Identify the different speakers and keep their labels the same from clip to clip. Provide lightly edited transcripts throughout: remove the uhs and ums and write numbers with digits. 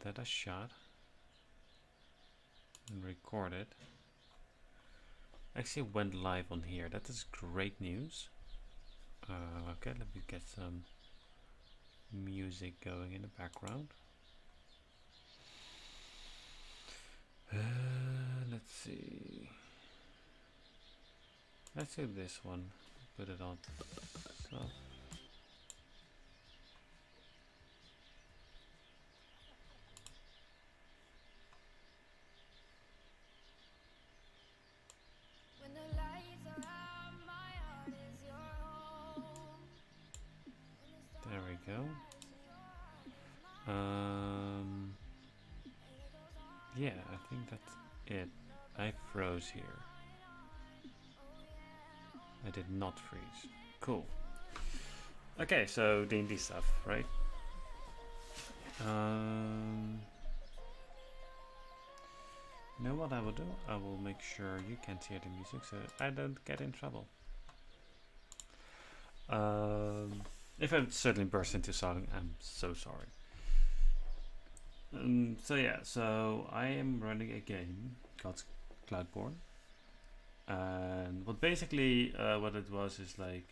Speaker 1: that a shot and record it. Actually went live on here. That is great news. Okay, let me get some music going in the background. Let's see. Let's do this one. Put it on. So. There we go. Yeah, I think that's it. I froze here. I did not freeze. Cool. Okay, so D&D stuff, right? You know what I will do? I will make sure you can't hear the music so I don't get in trouble. If I certainly burst into song, I'm so sorry. So yeah, so I am running a game called Cloudborne. And what basically what it was is like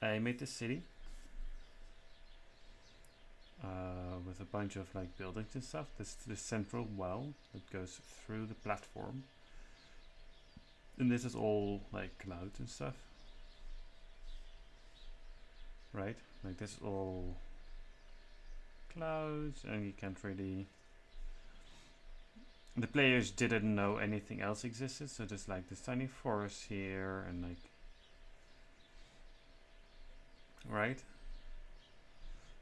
Speaker 1: I made this city with a bunch of like buildings and stuff. This central well that goes through the platform, and this is all like clouds and stuff, right? Like this is all clouds, and you can't really. The players didn't know anything else existed, so there's like this tiny forest here, and like, right?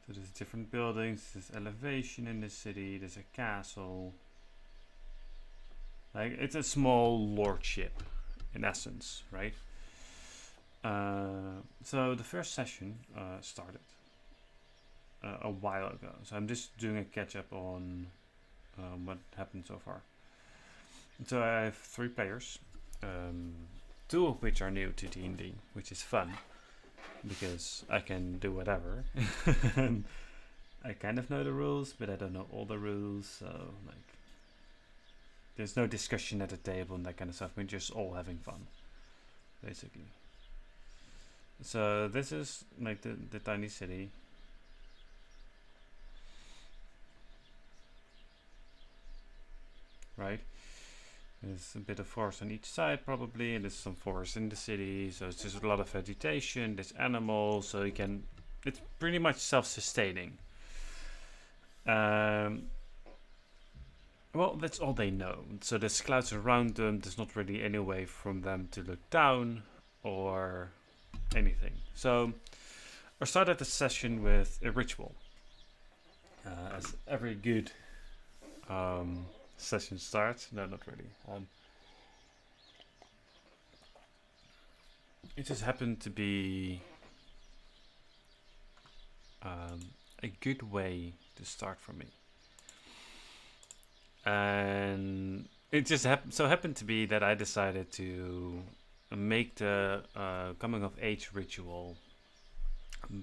Speaker 1: So there's different buildings, there's elevation in the city, there's a castle. Like, it's a small lordship, in essence, right? So the first session started a while ago, so I'm just doing a catch-up on what happened so far. So I have 3 players, 2 of which are new to D&D, which is fun because I can do whatever. I kind of know the rules, but I don't know all the rules, so like there's no discussion at the table and that kind of stuff. We're just all having fun, basically. So this is like the tiny city. Right? There's a bit of forest on each side probably, and there's some forest in the city, so it's just a lot of vegetation, there's animals, so you can, it's pretty much self-sustaining. Well, that's all they know. So there's clouds around them, there's not really any way from them to look down or anything. So I started the session with a ritual. As every good session starts. No, not really. It just happened to be a good way to start for me. And it just happened to be that I decided to make the coming of age ritual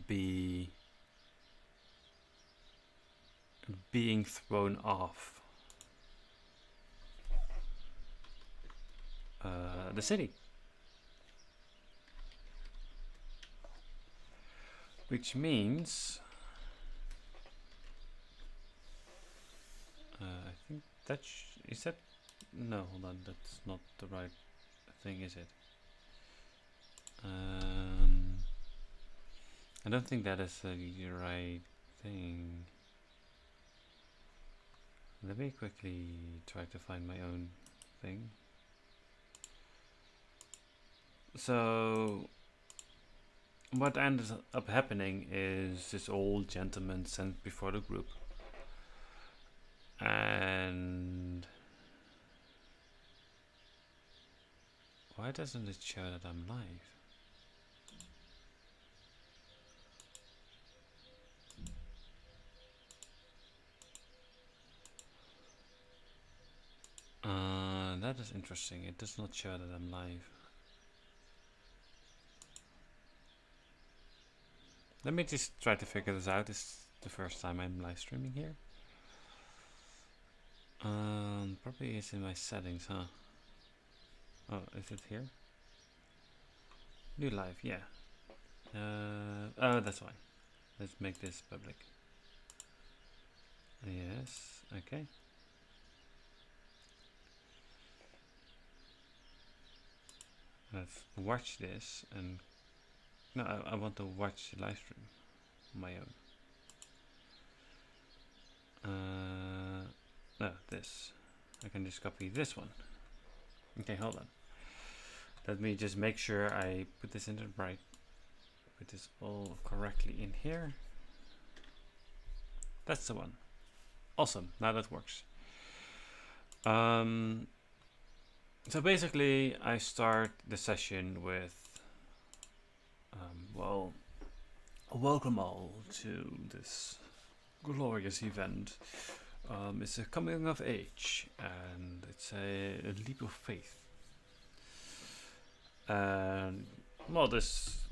Speaker 1: be being thrown off the city, which means I think that is that. No, hold on, that's not the right thing, is it? I don't think that is the right thing. Let me quickly try to find my own thing. So what ends up happening is this old gentleman sent before the group, and why doesn't it show that I'm live? That is interesting. It does not show that I'm live. Let me just try to figure this out. the first time I'm live streaming here. Probably it's in my settings, huh? Oh, is it here? New live, yeah. Oh, that's why. Let's make this public. Yes, okay. Let's watch this and... No, I want to watch the live stream on my own. No, this. I can just copy this one. Okay, hold on. Let me just make sure I put this in the right. Put this all correctly in here. That's the one. Awesome, now that works. So basically I start the session with, well, welcome all to this glorious event. It's a coming of age and it's a leap of faith. And well, this,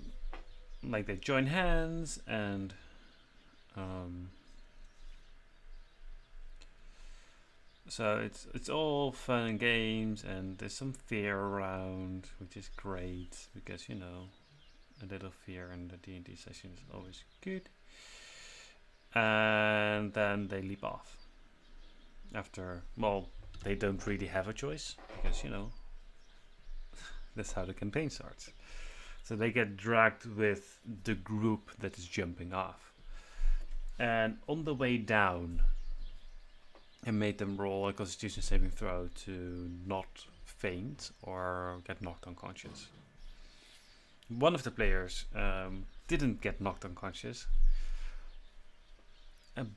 Speaker 1: like, they join hands and so it's all fun and games, and there's some fear around, which is great because, you know, a little fear in the D&D session is always good. And then they leap off after, well, they don't really have a choice because, you know, that's how the campaign starts. So they get dragged with the group that is jumping off, and on the way down I made them roll a Constitution saving throw to not faint or get knocked unconscious. One of the players didn't get knocked unconscious,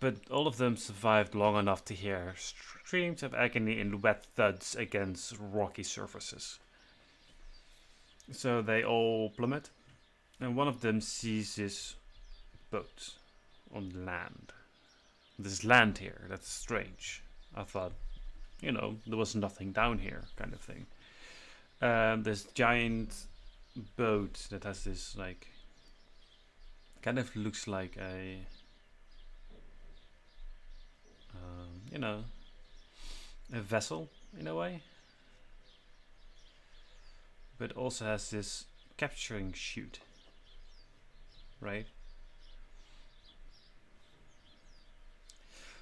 Speaker 1: but all of them survived long enough to hear screams of agony and wet thuds against rocky surfaces. So they all plummet, and one of them sees this boat on land. There's land here, that's strange. I thought, you know, there was nothing down here, kind of thing. This giant boat that has this, like, kind of looks like a, you know, a vessel in a way, but also has this capturing chute, right?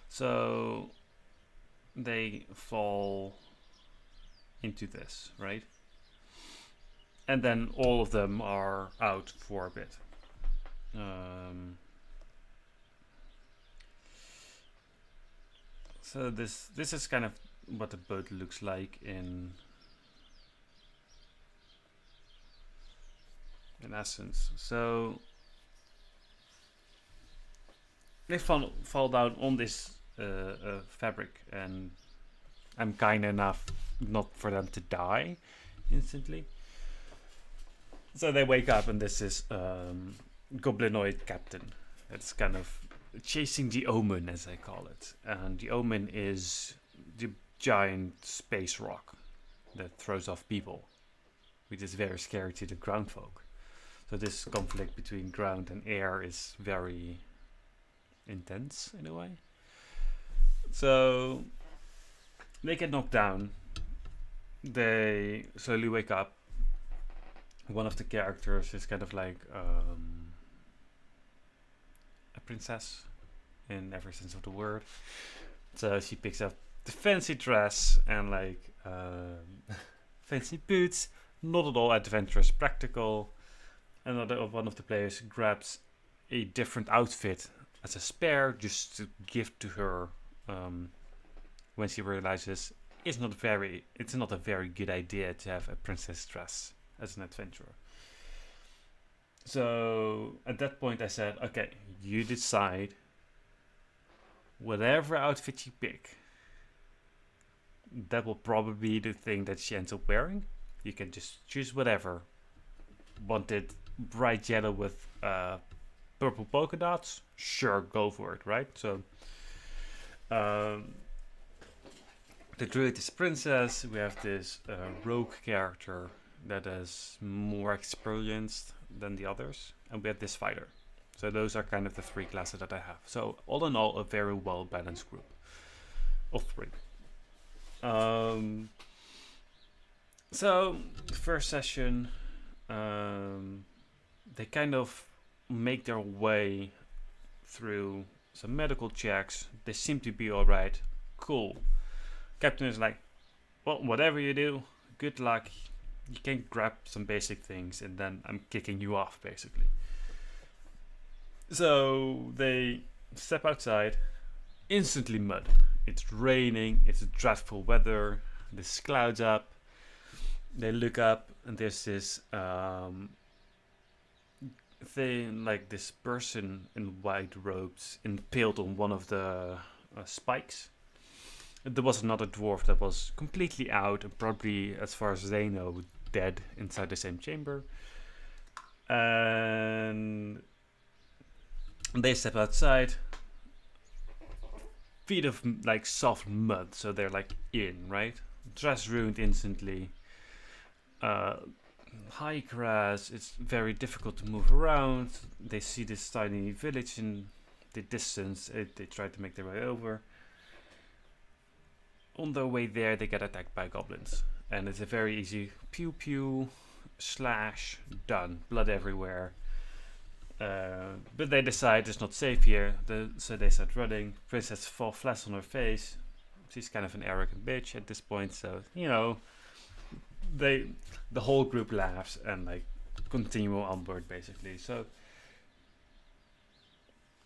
Speaker 1: So they fall into this, right? And then all of them are out for a bit. So this is kind of what the boat looks like in essence. So they fall down on this fabric, and I'm kind enough not for them to die instantly. So they wake up, and this is Goblinoid Captain. It's kind of chasing the Omen, as I call it. And the Omen is the giant space rock that throws off people, which is very scary to the ground folk. So this conflict between ground and air is very intense in a way. So they get knocked down. They slowly wake up. One of the characters is kind of like a princess in every sense of the word. So she picks up the fancy dress and like fancy boots, not at all adventurous, practical. Another one of the players grabs a different outfit as a spare just to give to her when she realizes it's not a very good idea to have a princess dress as an adventurer. So at that point I said, okay, you decide whatever outfit you pick, that will probably be the thing that she ends up wearing. You can just choose whatever. Want it bright yellow with purple polka dots? Sure, go for it, right? So the druid is princess. We have this rogue character that is more experienced than the others, and we have this fighter. So those are kind of the 3 classes that I have. So all in all, a very well balanced group of 3. So first session, they kind of make their way through some medical checks. They seem to be alright. Cool. Captain is like, well, whatever you do, good luck. You can grab some basic things and then I'm kicking you off, basically. So they step outside, instantly mud. It's raining, it's dreadful weather, there's clouds up. They look up and there's this thing, like this person in white robes impaled on one of the spikes. There was another dwarf that was completely out and probably, as far as they know, dead inside the same chamber. And they step outside, feet of like soft mud, so they're like in, right? Dress ruined instantly. High grass, it's very difficult to move around. They see this tiny village in the distance. They try to make their way over. On their way there, they get attacked by goblins. And it's a very easy pew pew, slash, done. Blood everywhere. But they decide it's not safe here, so they start running. Princess falls flat on her face. She's kind of an arrogant bitch at this point, so, you know, the whole group laughs and like continue onward, basically. So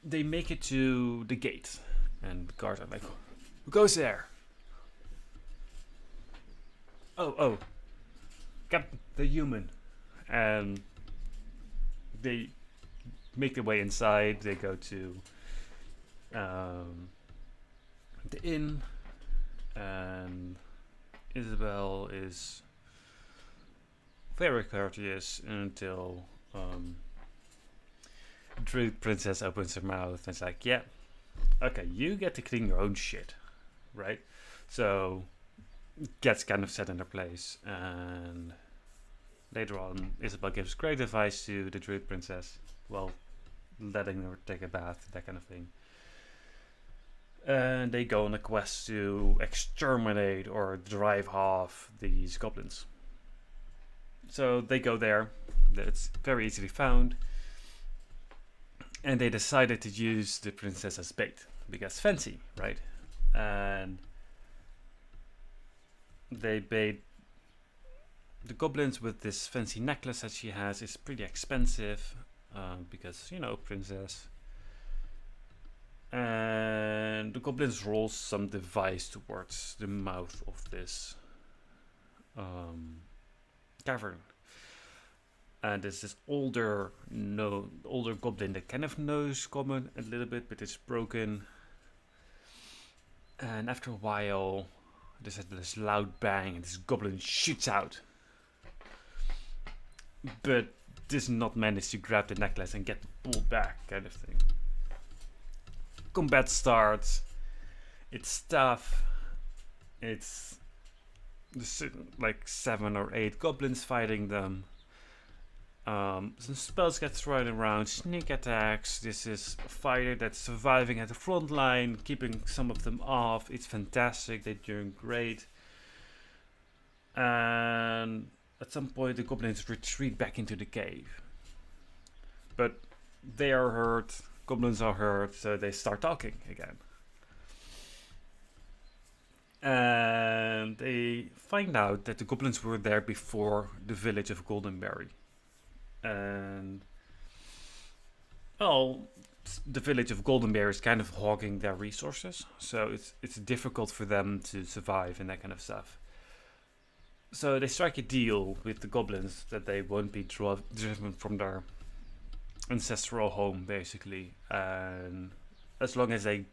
Speaker 1: they make it to the gate, and the guards are like, who goes there? Oh, Captain, the human. And they make their way inside. They go to the inn, and Isabel is very courteous until Druid Princess opens her mouth and is like, yeah, okay, you get to clean your own shit, right? So gets kind of set in their place, and later on Isabel gives great advice to the Druid Princess, well, letting her take a bath, that kind of thing. And they go on a quest to exterminate or drive off these goblins. So they go there, it's very easily found, and they decided to use the princess as bait, because fancy, right? And they bait the goblins with this fancy necklace that she has. It's pretty expensive, because, you know, princess. And the goblins roll some device towards the mouth of this cavern. And there's this older goblin that kind of knows common a little bit, but it's broken. And after a while, there's this loud bang, and this goblin shoots out. But does not manage to grab the necklace and get pulled back, kind of thing. Combat starts. It's tough. It's like 7 or 8 goblins fighting them. Some spells get thrown around, sneak attacks. This is a fighter that's surviving at the front line, keeping some of them off. It's fantastic. They're doing great. And at some point, the goblins retreat back into the cave. But they are hurt. Goblins are hurt, so they start talking again. And they find out that the goblins were there before the village of Goldenberry. And, well, the village of Goldenberry is kind of hogging their resources, so it's difficult for them to survive and that kind of stuff. So they strike a deal with the goblins that they won't be driven from their ancestral home, basically, and as long as they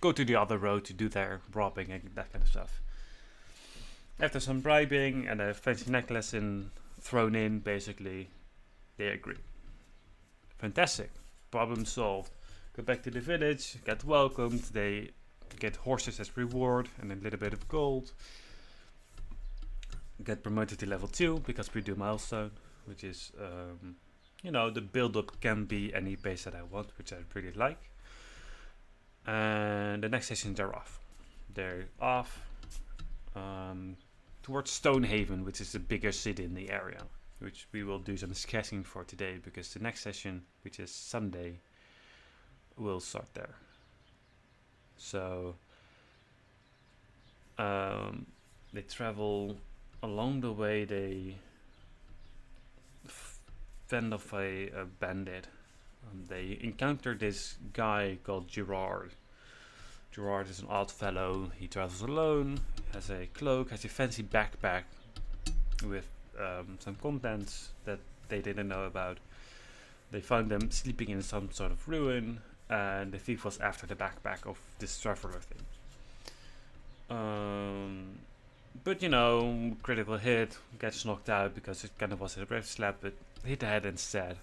Speaker 1: go to the other road to do their robbing and that kind of stuff. After some bribing and a fancy necklace thrown in, basically, they agree. Fantastic. Problem solved. Go back to the village, get welcomed, they get horses as reward and a little bit of gold. Get promoted to level 2 because we do milestone, which is the build-up can be any pace that I want, which I really like. And the next session they're off. They're off towards Stonehaven, which is the bigger city in the area, which we will do some sketching for today because the next session, which is Sunday, will start there. So they travel along the way. They fend off a bandit. They encounter this guy called Gerard. Gerard is an odd fellow. He travels alone, has a cloak, has a fancy backpack with some contents that they didn't know about. They found them sleeping in some sort of ruin, and the thief was after the backpack of this traveler thing. But critical hit, gets knocked out because it kind of was a breath slap, but hit the head instead.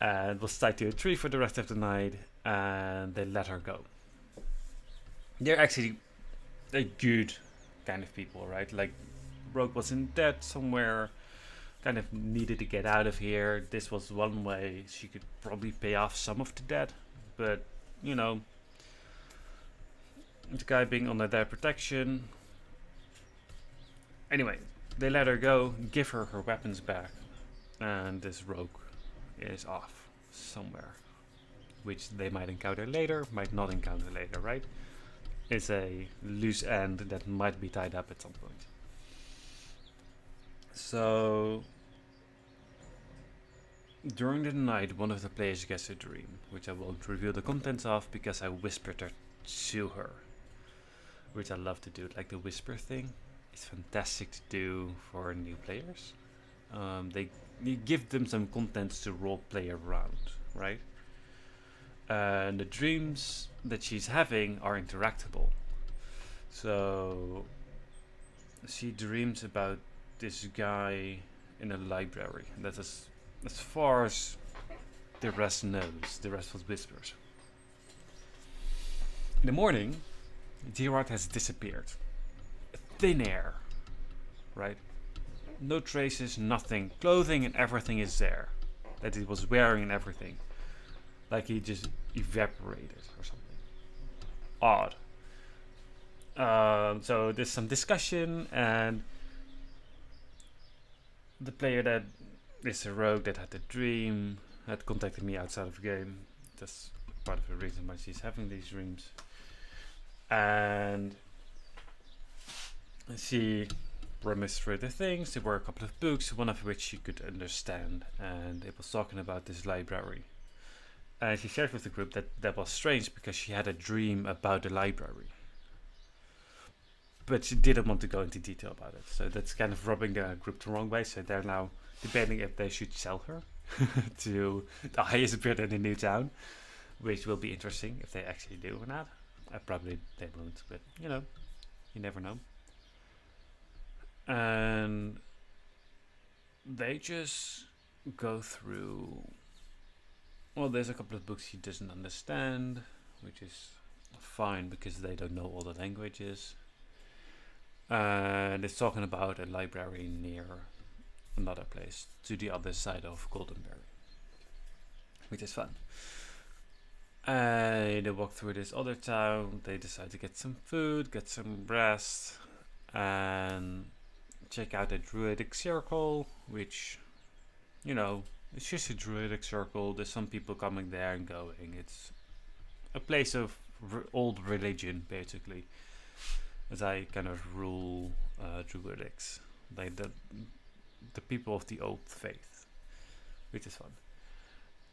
Speaker 1: And was tied to a tree for the rest of the night, and they let her go. They're actually a good kind of people, right? Like, Rogue was in debt somewhere, kind of needed to get out of here. This was one way she could probably pay off some of the debt, but, the guy being under their protection. Anyway, they let her go, give her her weapons back, and this Rogue is off somewhere, which they might encounter later, might not encounter later, right? It's a loose end that might be tied up at some point. So during the night, one of the players gets a dream, which I won't reveal the contents of because I whispered it to her, which I love to do. Like the whisper thing, it's fantastic to do for new players. You give them some contents to role play around, right? And the dreams that she's having are interactable. So she dreams about this guy in a library. And that's as far as the rest knows. The rest was whispers. In the morning, Gerard has disappeared. Thin air, right? No traces, nothing. Clothing and everything is there. That he was wearing and everything. Like he just evaporated or something. Odd. So there's some discussion, and the player that is a rogue that had the dream had contacted me outside of the game. That's part of the reason why she's having these dreams. And she rummaged through the things. There were a couple of books, one of which she could understand, and it was talking about this library. And she shared with the group that was strange because she had a dream about the library. But she didn't want to go into detail about it. So that's kind of rubbing the group the wrong way. So they're now debating if they should sell her to the highest bidder in the new town, which will be interesting if they actually do or not. Probably they won't, but you never know. And they just go through. Well, there's a couple of books he doesn't understand, which is fine because they don't know all the languages. And it's talking about a library near another place, to the other side of Goldenberry, which is fun. And they walk through this other town. They decide to get some food, get some rest, and check out a druidic circle, which, it's just a druidic circle. There's some people coming there and going. It's a place of old religion, basically, as I kind of rule druidics, like the people of the old faith, which is fun.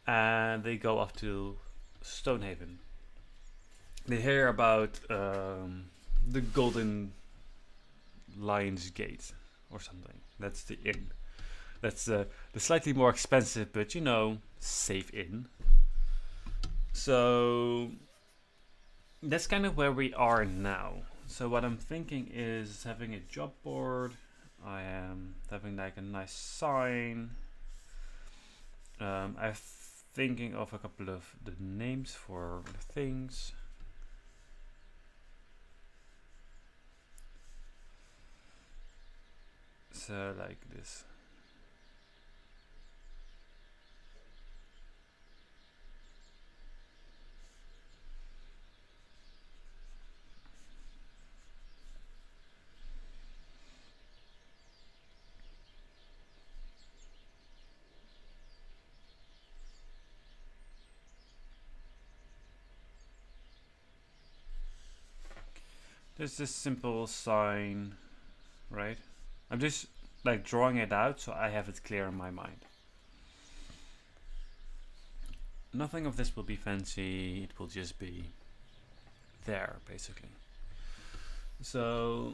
Speaker 1: And they go up to Stonehaven. They hear about the Golden Lion's Gate or something. That's the inn. That's the slightly more expensive, but safe inn. So that's kind of where we are now. So what I'm thinking is having a job board. I am having like a nice sign. I'm thinking of a couple of the names for the things. So like this. There's this simple sign, right? I'm just like drawing it out so I have it clear in my mind. Nothing of this will be fancy, it will just be there, basically. So,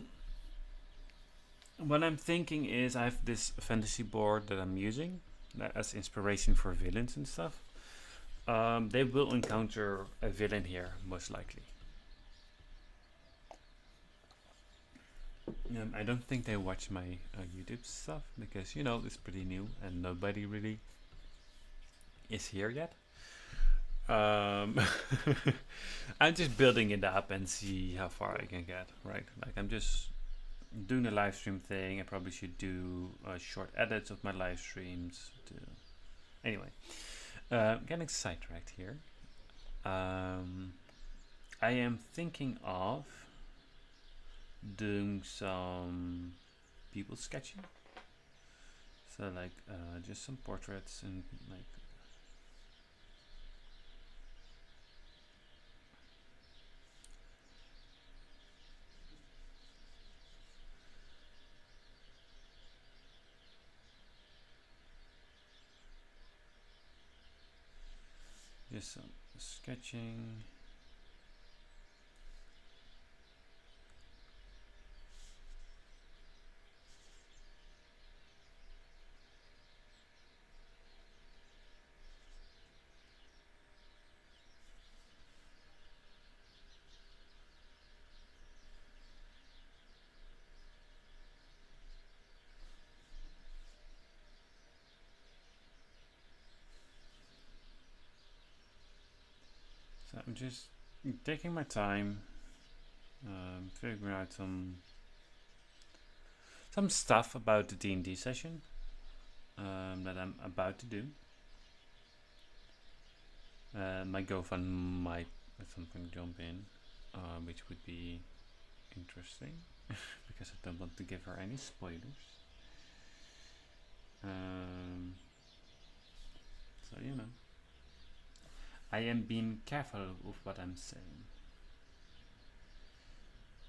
Speaker 1: what I'm thinking is I have this fantasy board that I'm using as inspiration for villains and stuff. They will encounter a villain here, most likely. I don't think they watch my YouTube stuff because, you know, it's pretty new and nobody really is here yet. I'm just building it up and see how far I can get, right? Like, I'm just doing a live stream thing. I probably should do short edits of my live streams. Anyway, getting sidetracked here. I am thinking of doing some people sketching. So like just some portraits and like just some sketching. So I'm just taking my time, figuring out some stuff about the D&D session that I'm about to do. My girlfriend might at some point jump in, which would be interesting because I don't want to give her any spoilers. So you know, I am being careful with what I'm saying.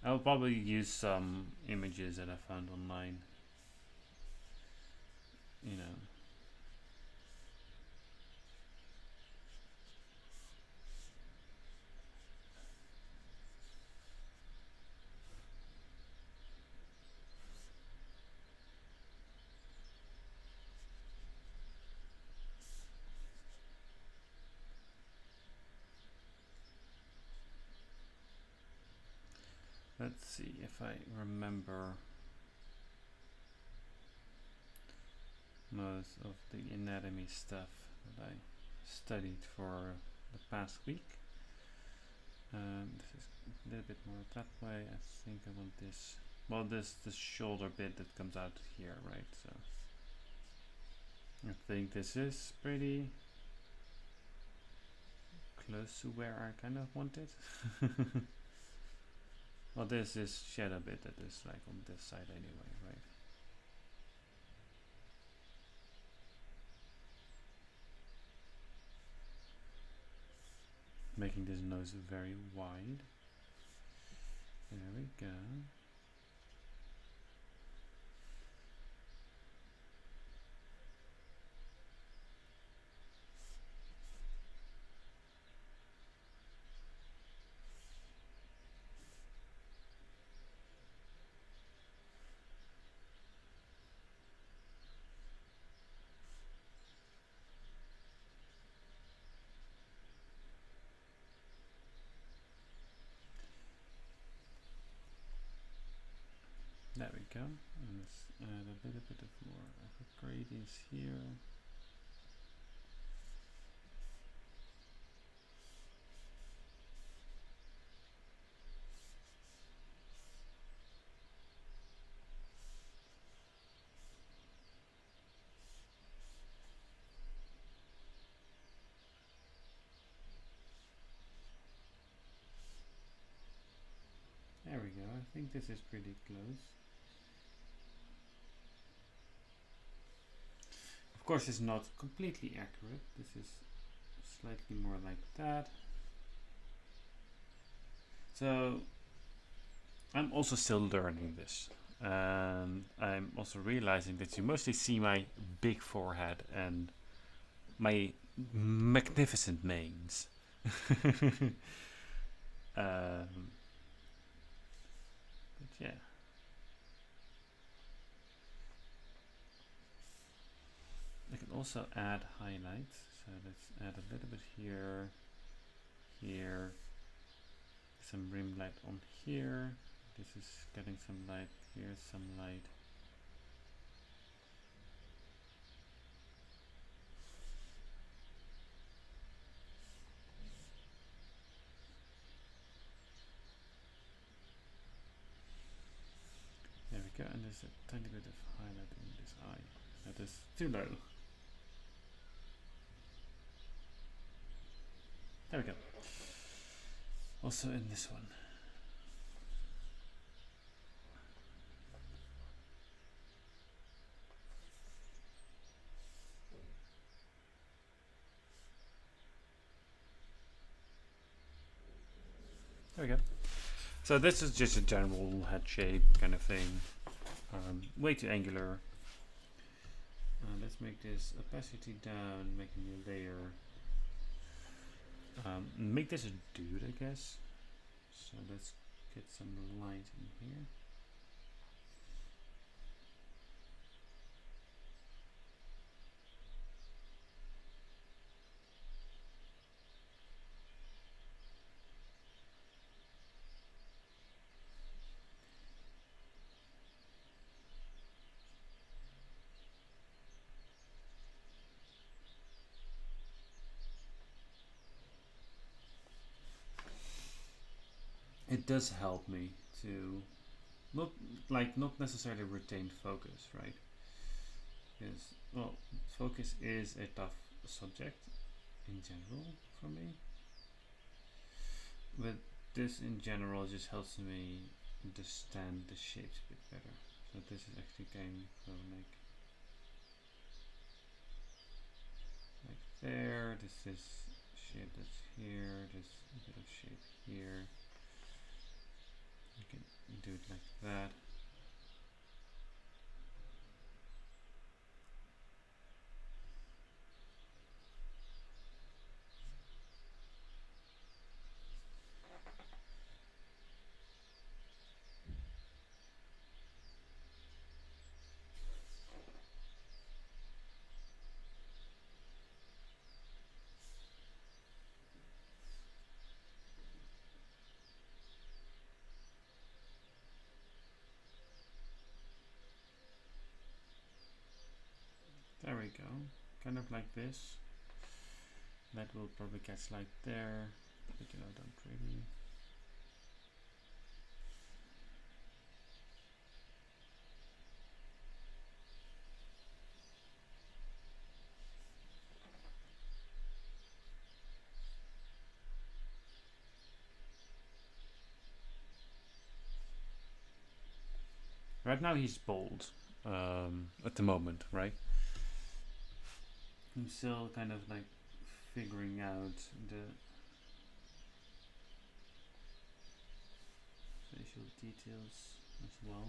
Speaker 1: I'll probably use some images that I found online. You know. Let's see if I remember most of the anatomy stuff that I studied for the past week. This is a little bit more that way. I think I want this. Well, this shoulder bit that comes out here, right? So I think this is pretty close to where I kind of want it. Well, this is shadow bit that is like on this side anyway, right? Making this nose very wide. There we go. There we go. And let's add a little bit of more of a gradients here. There we go. I think this is pretty close. Of course, it's not completely accurate. This is slightly more like that. So I'm also still learning this. And I'm also realizing that you mostly see my big forehead and my magnificent manes. But yeah. I can also add highlights. So let's add a little bit here, here, some rim light on here. This is getting some light here, some light. There we go, and there's a tiny bit of highlight in this eye. That is too low. There we go. Also in this one. There we go. So this is just a general head shape kind of thing. Way too angular. Let's make this opacity down, make a new layer. Make this a dude, I guess. So let's get some light in here. It does help me to not necessarily retain focus, right? Because, well, focus is a tough subject in general for me. But this in general just helps me understand the shapes a bit better. So this is actually going from like there. This is shape that's here. There's a bit of shape here. You can do it like that. There we go. Kind of like this. That will probably catch light there, but you know, don't really. Right now he's bold at the moment, right? I'm still kind of like figuring out the facial details as well.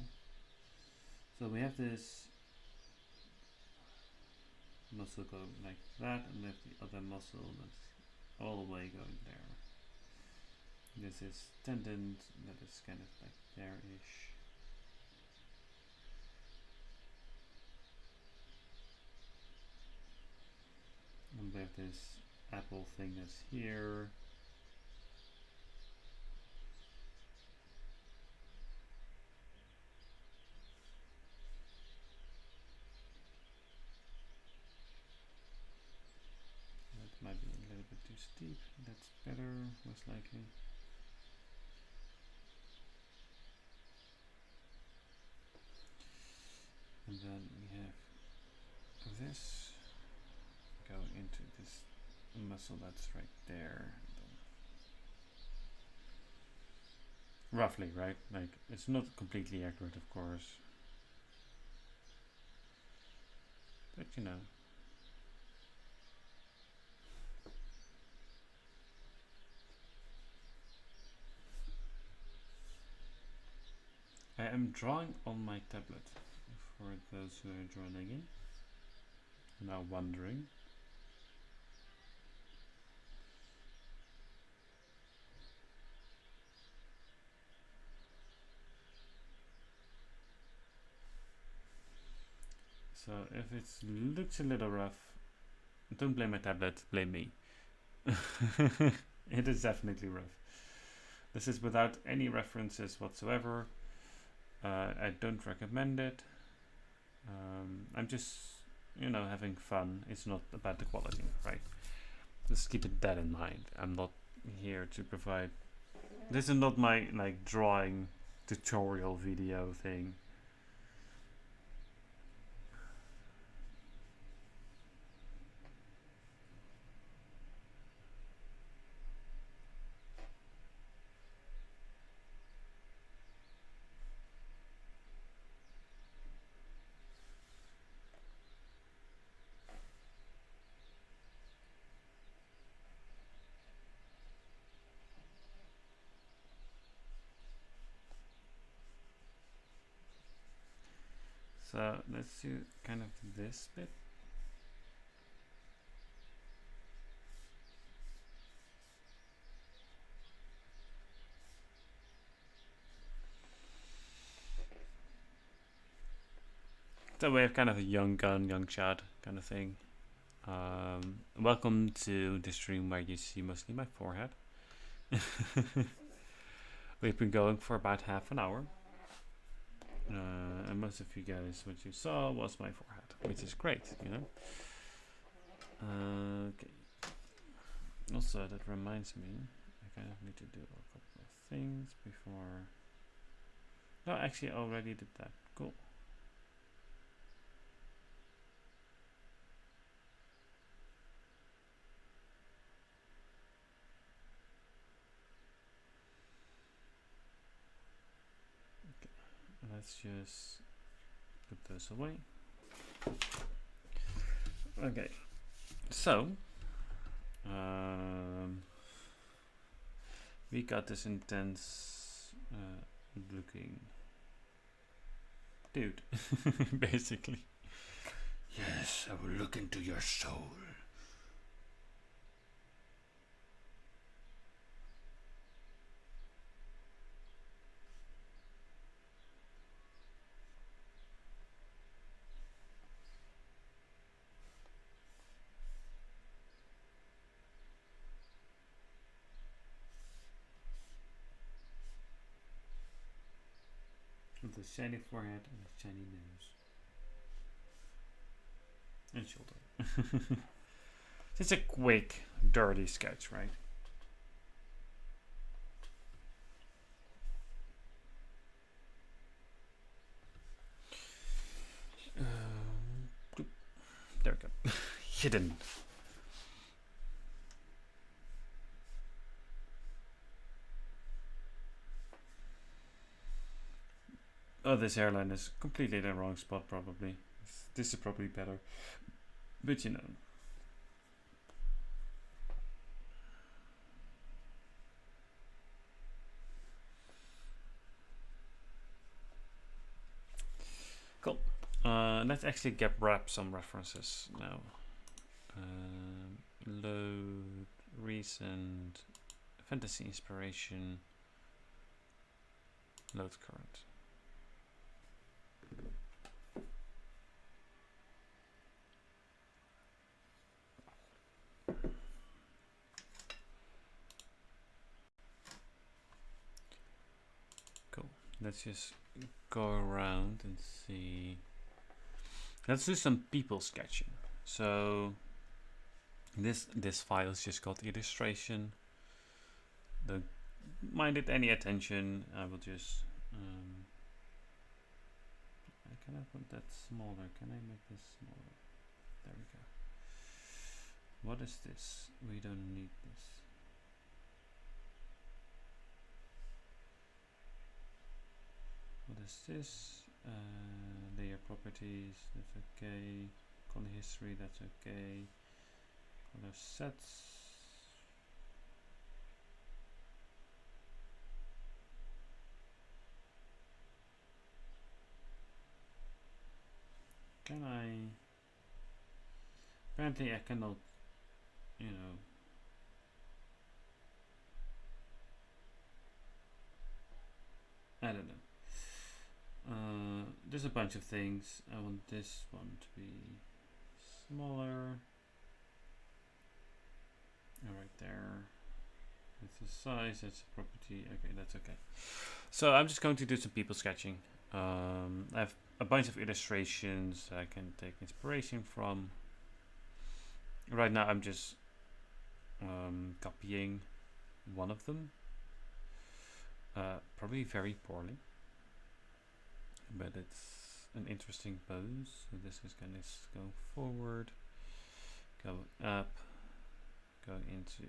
Speaker 1: So we have this muscle going like that, and we have the other muscle that's all the way going there. This is tendon that is kind of like there-ish. And we have this apple thing that's here. That might be a little bit too steep. That's better, most likely. And then we have this going into this muscle that's right there. Roughly, right? Like, it's not completely accurate, of course. But you know. am drawing on my tablet for those who are joining in. Now wondering. So if it looks a little rough, don't blame my tablet, blame me. It is definitely rough. This is without any references whatsoever. I don't recommend it. I'm just, having fun. It's not about the quality, right? Just keep that in mind. I'm not here to provide. This is not my drawing tutorial video thing. So let's do kind of this bit. So we have kind of a young gun, young Chad kind of thing. Welcome to the stream where you see mostly my forehead. We've been going for about half an hour. And most of you guys, what you saw was my forehead, which is great, Okay. Also, that reminds me, I kind of need to do a couple of things before. No, actually, I already did that. Cool. Let's just put those away. Okay, so we got this intense looking dude, basically. Yes, I will look into your soul. With a shiny forehead and a shiny nose. And shoulder. It's a quick, dirty sketch, right? There we go. Hidden. Oh, this hairline is completely in the wrong spot, probably. This is probably better. But Cool. Let's actually grab some references now. Load recent fantasy inspiration. Load current. Cool. Let's just go around and see. Let's do some people sketching. So this file's just got illustration. Don't mind it any attention. I will just can I put that smaller? Can I make this smaller? There we go. What is this? We don't need this. What is this? Layer properties, that's okay. Color history, that's okay. Color sets. Can I? Apparently I cannot, you know. I don't know. There's a bunch of things. I want this one to be smaller. Right there. That's the size, that's the property. Okay, that's okay. So I'm just going to do some people sketching. I have a bunch of illustrations I can take inspiration from. Right now I'm just copying one of them. Probably very poorly. But it's an interesting pose. So this is going to go forward, go up, go into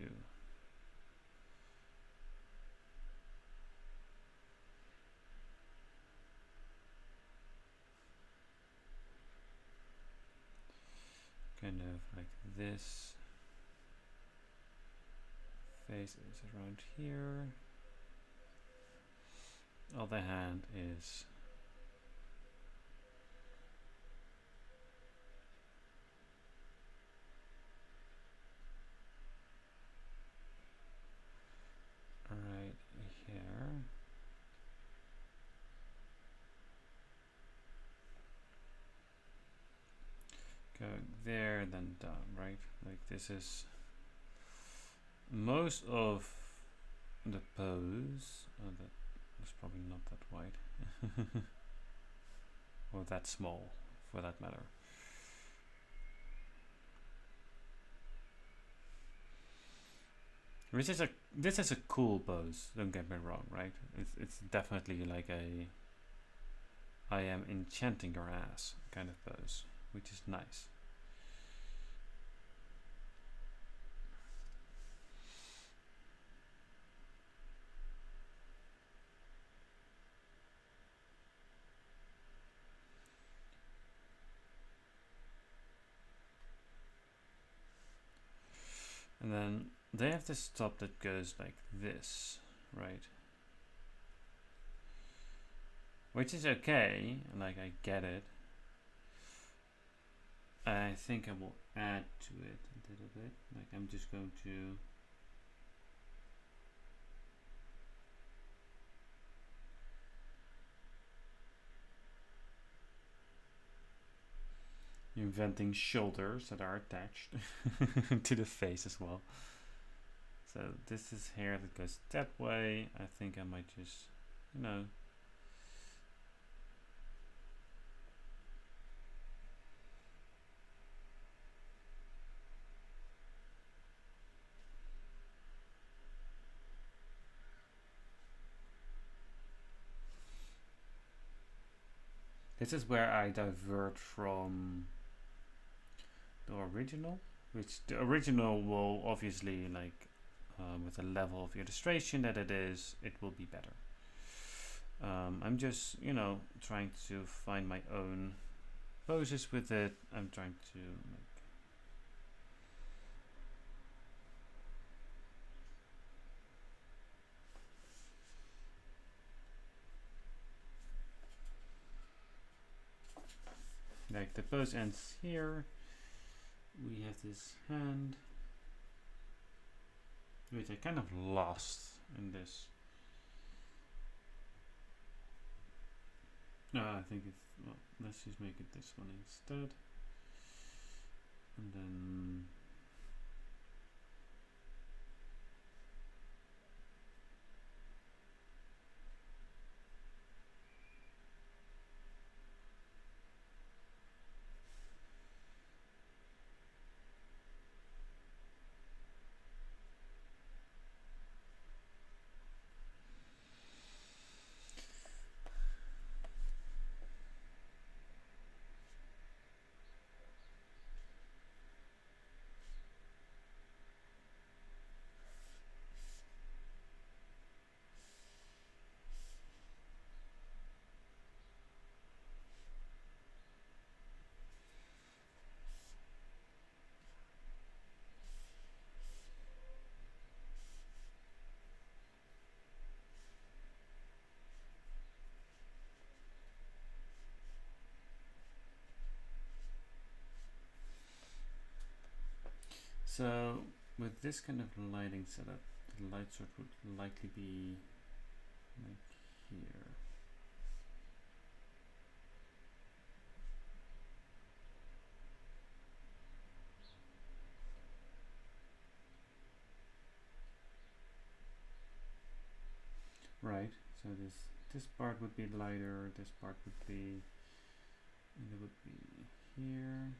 Speaker 1: kind of like this. Face is around here. Other hand is right here. Going there, then down, right? Like this is most of the pose. Oh, that was probably not that wide. Or that small, for that matter. This is a cool pose. Don't get me wrong, right? It's definitely like a I am enchanting your ass kind of pose, which is nice. And then they have this top that goes like this, right? Which is okay, like I get it. I think I will add to it a little bit. Like I'm just going to inventing shoulders that are attached to the face as well. So this is hair that goes that way. I think I might just, you know, this is where I divert from the original, which the original will obviously like with the level of illustration that it is, it will be better. I'm just, you know, trying to find my own poses with it. I'm trying to like the pose ends here. We have this hand, which I kind of lost in this. No, I think it's, well, let's just make it this one instead. And then So with this kind of lighting setup, the light source would likely be like here. Right, so this part would be lighter, this part would be, and it would be here.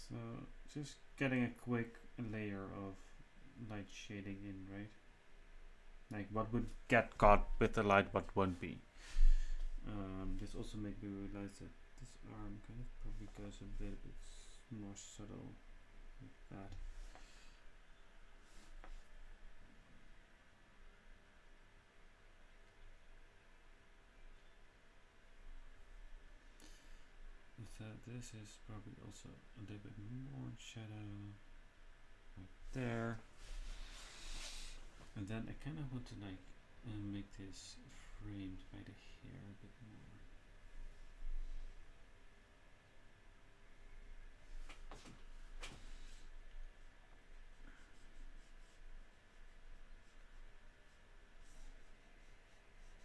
Speaker 1: So just getting a quick layer of light shading in, right? Like what would get caught with the light, what won't be. This also made me realize that this arm kind of probably goes a bit more subtle like that. So this is probably also a little bit more shadow right there. And then I kind of want to like make this framed by the hair a bit more.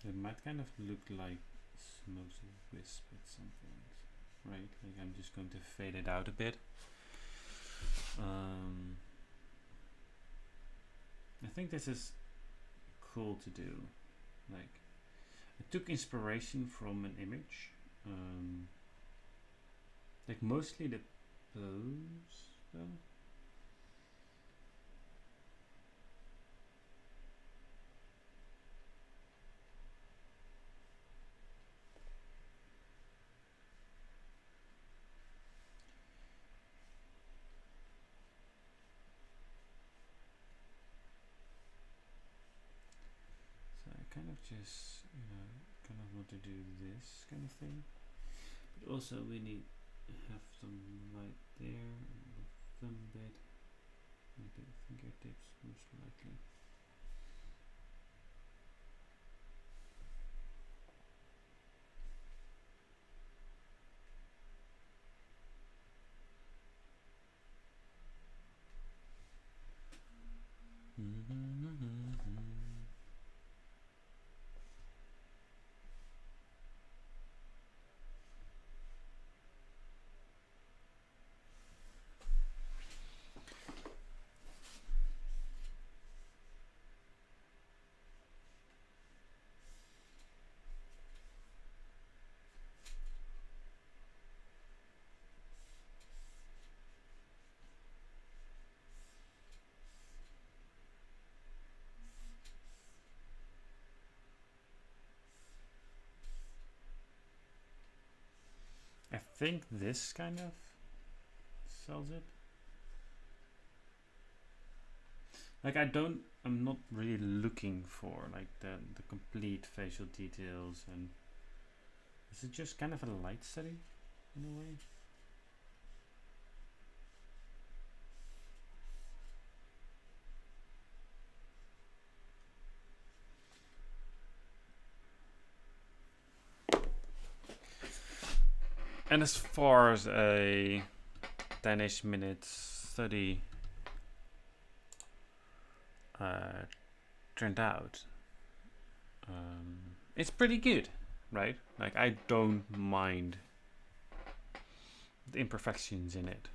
Speaker 1: It might kind of look like Smokey Wisp at some point, right? Like I'm just going to fade it out a bit. I think this is cool to do. Like, I took inspiration from an image, like mostly the pose though. So I kind of just, kind of want to do this kind of thing. But also we need to have some light there, and the thumb bit, and the fingertips most likely. I think this kind of sells it. Like I'm not really looking for like the complete facial details, and is it just kind of a light setting in a way? And as far as a 10-ish minute study turned out, it's pretty good, right? Like I don't mind the imperfections in it.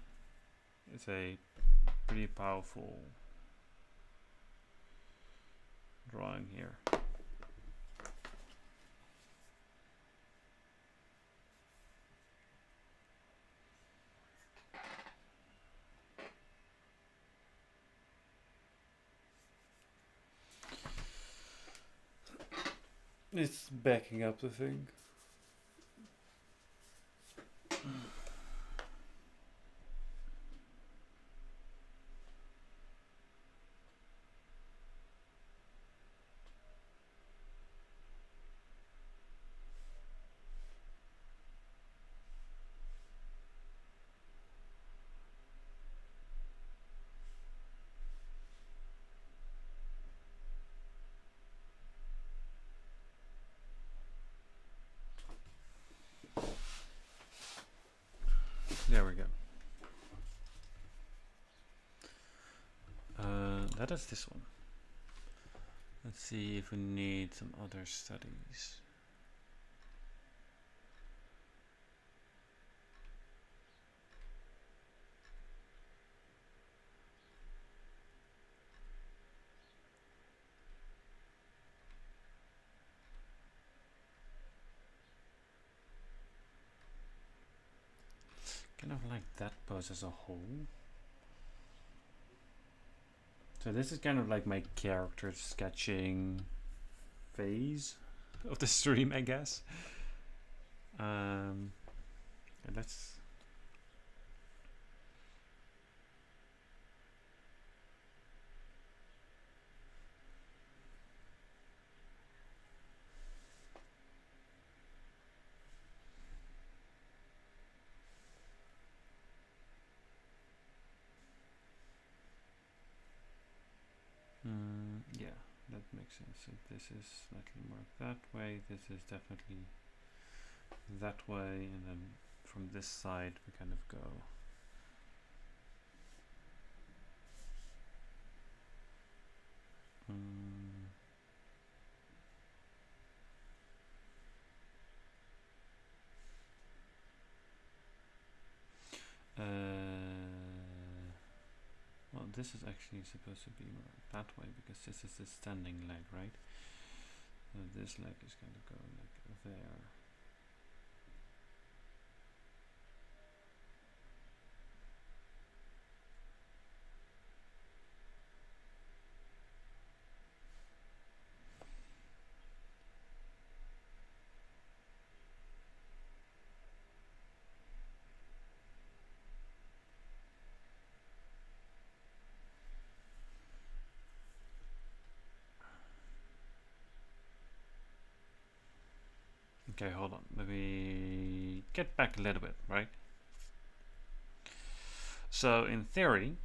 Speaker 1: It's a pretty powerful drawing here. It's backing up the thing. There we go. That is this one. Let's see if we need some other studies. Kind of like that pose as a whole. So this is kind of like my character sketching phase of the stream, I guess. And let's yeah, that makes sense. So this is slightly more that way. This is definitely that way, and then from this side we kind of go. Well, this is actually supposed to be more that way because this is the standing leg, right? This leg is going to go like there. Okay, hold on. Let me get back a little bit, right? So in theory,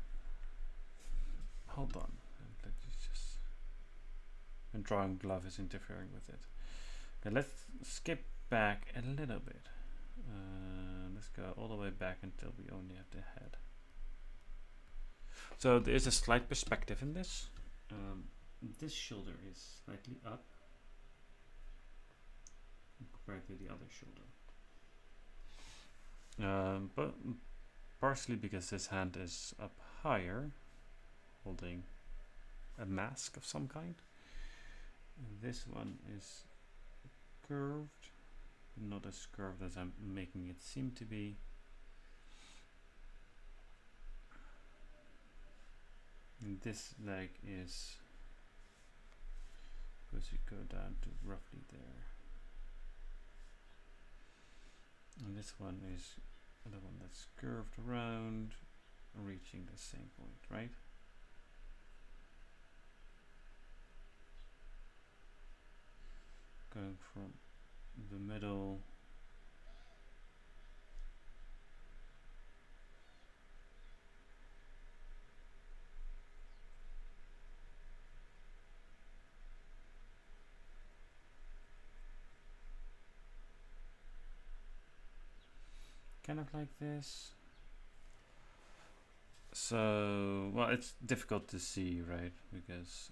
Speaker 1: hold on. Let's just. And drawing glove is interfering with it. Okay, let's skip back a little bit. Let's go all the way back until we only have the head. So there is a slight perspective in this. This shoulder is slightly up compared to the other shoulder. But partially because this hand is up higher, holding a mask of some kind. And this one is curved, not as curved as I'm making it seem to be. And this leg is supposed to go down to roughly there. And this one is the one that's curved around, reaching the same point, right? Going from the middle kind of like this. So, well, it's difficult to see, right? Because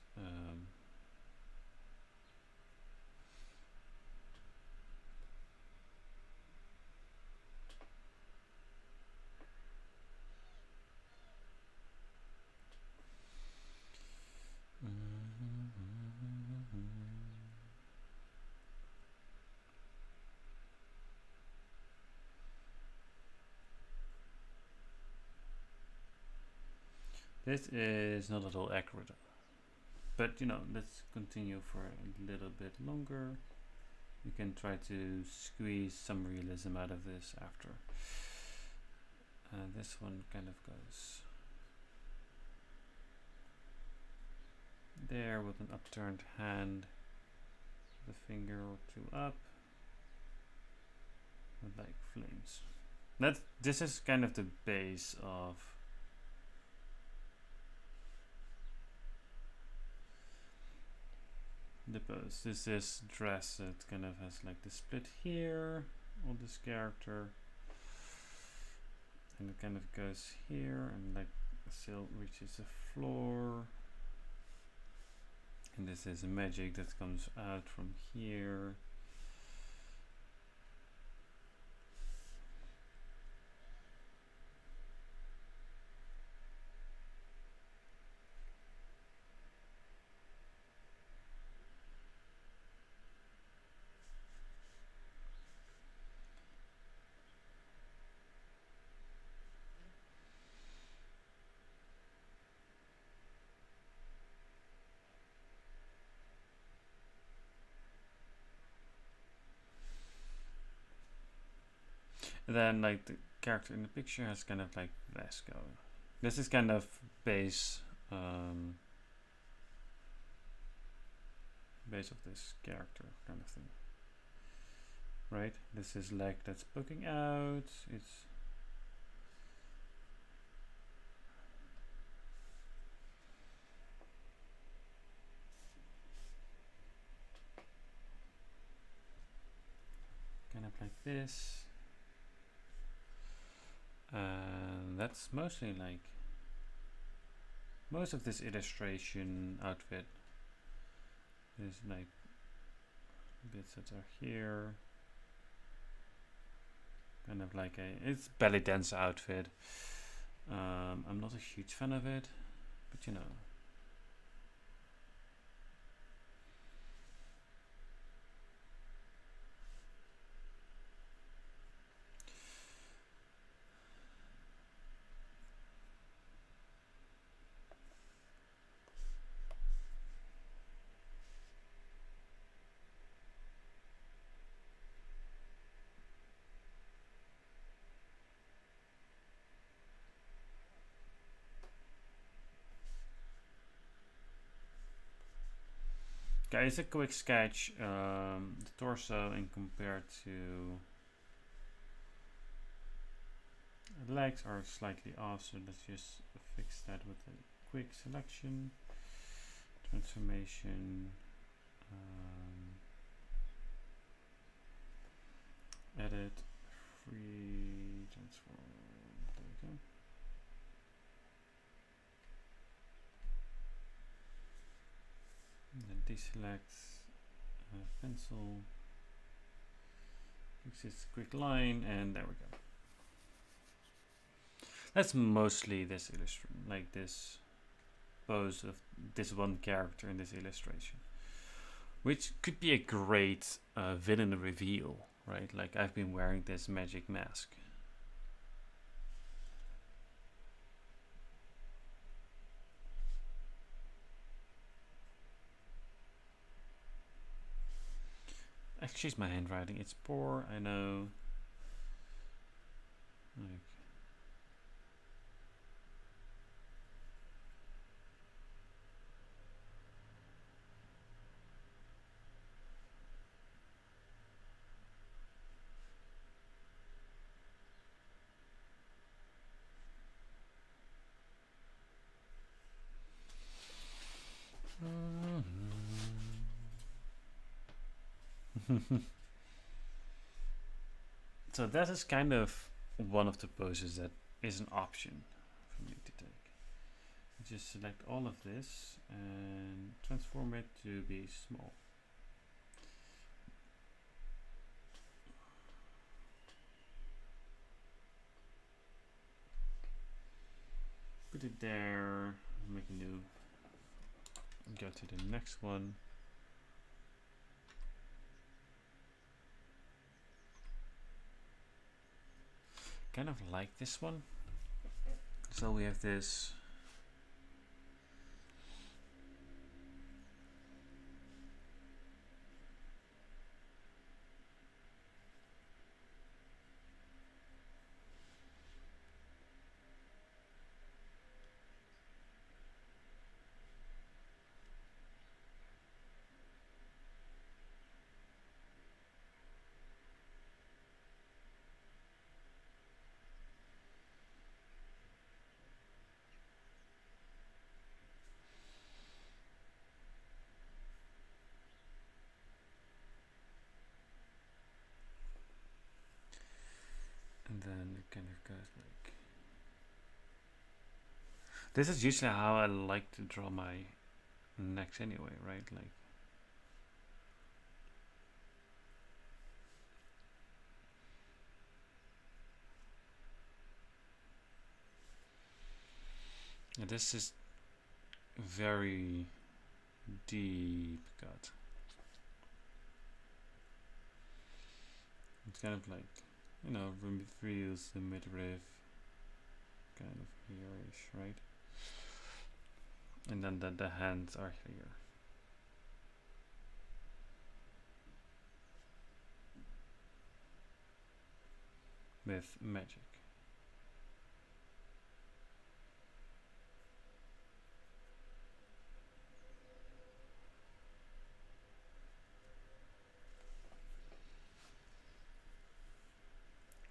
Speaker 1: this is not at all accurate. But you know, let's continue for a little bit longer. you can try to squeeze some realism out of this after. This one kind of goes there with an upturned hand, the finger or two up, with like flames. This is kind of the base of the pose. This is dress that kind of has like the split here on this character, and it kind of goes here and like still reaches the floor. And this is magic that comes out from here. And then like the character in the picture has kind of like this going. This is kind of base base of this character kind of thing. Right? This is leg that's poking out. It's kind of like this. And that's mostly like most of this illustration outfit is like bits that are here, kind of like it's belly dance outfit. I'm not a huge fan of it, but you know. Okay, it's a quick sketch. The torso and compared to the legs are slightly off, so let's just fix that with a quick selection, transformation, edit, free transform. There we go. And then deselect pencil, fix this quick line, and there we go. That's mostly this illustration, like this pose of this one character in this illustration, which could be a great villain reveal, right? Like I've been wearing this magic mask. Excuse my handwriting, it's poor, I know. Like, so that is kind of one of the poses that is an option for me to take. Just select all of this and transform it to be small. Put it there, make a new, go to the next one. Kind of like this one. So we have this kind of goes like. This is usually how I like to draw my necks anyway, right? Like. Yeah, this is very deep cut. It's kind of like, you know, reveals the midriff kind of here-ish, right? And then the hands are here. With magic.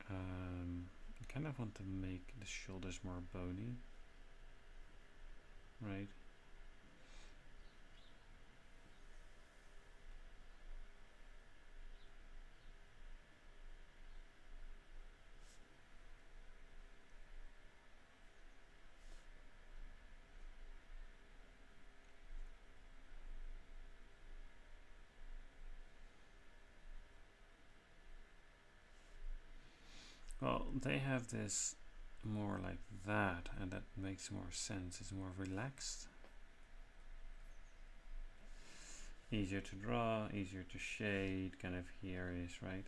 Speaker 1: I kind of want to make the shoulders more bony, right? Well, they have this more like that, and that makes more sense. It's more relaxed. Easier to draw, easier to shade, kind of here is, right?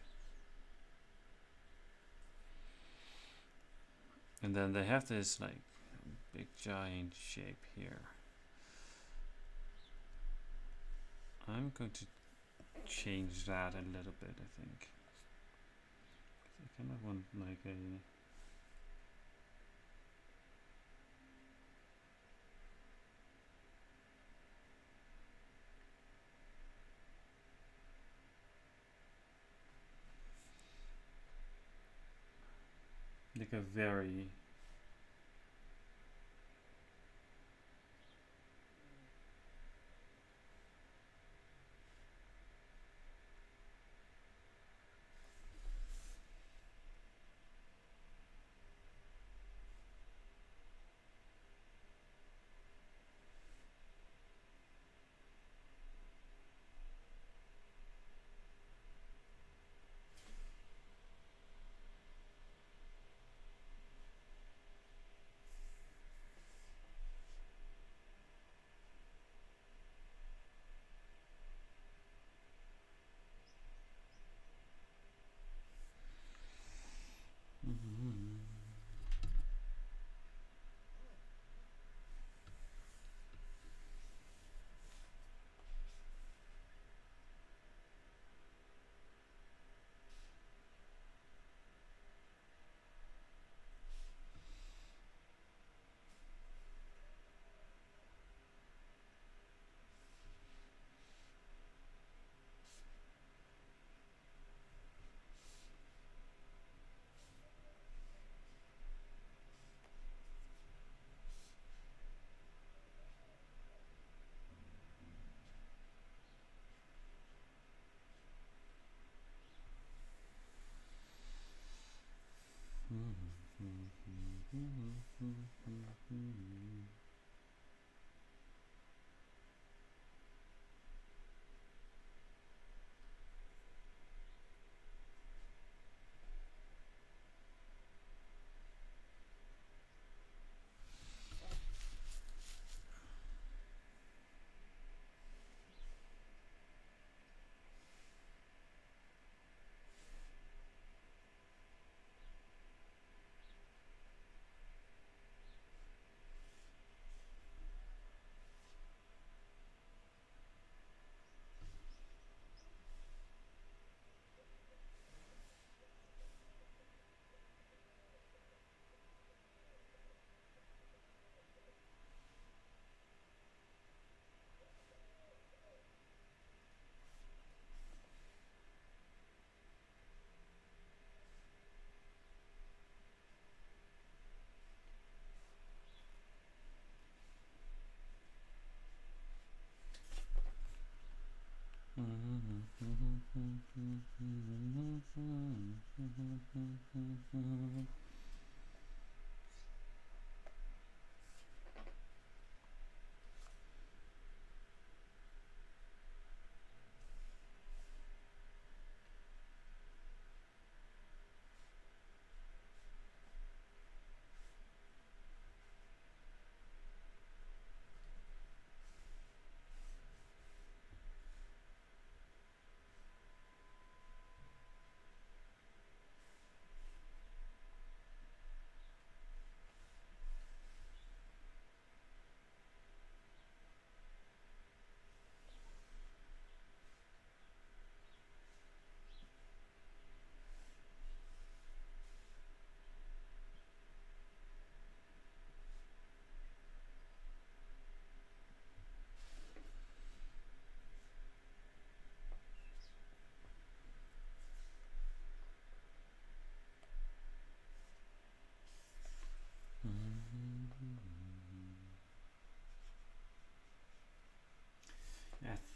Speaker 1: And then they have this like big giant shape here. I'm going to change that a little bit, I think. I kind of want like a very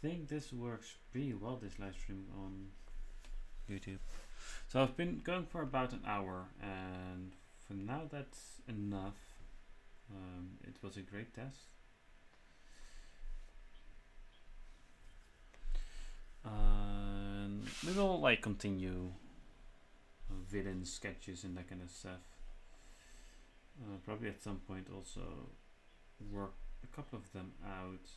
Speaker 1: think this works pretty well, this live stream on YouTube. So I've been going for about an hour, and for now that's enough. It was a great test. We will like continue villain sketches and that kind of stuff. Probably at some point also work a couple of them out.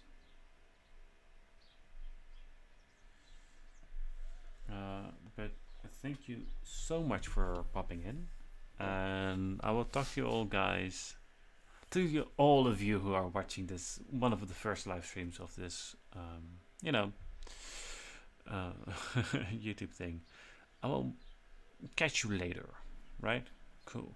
Speaker 1: But thank you so much for popping in, and I will talk to you all guys, to you, all of you who are watching this, one of the first live streams of this YouTube thing. I will catch you later, right? Cool.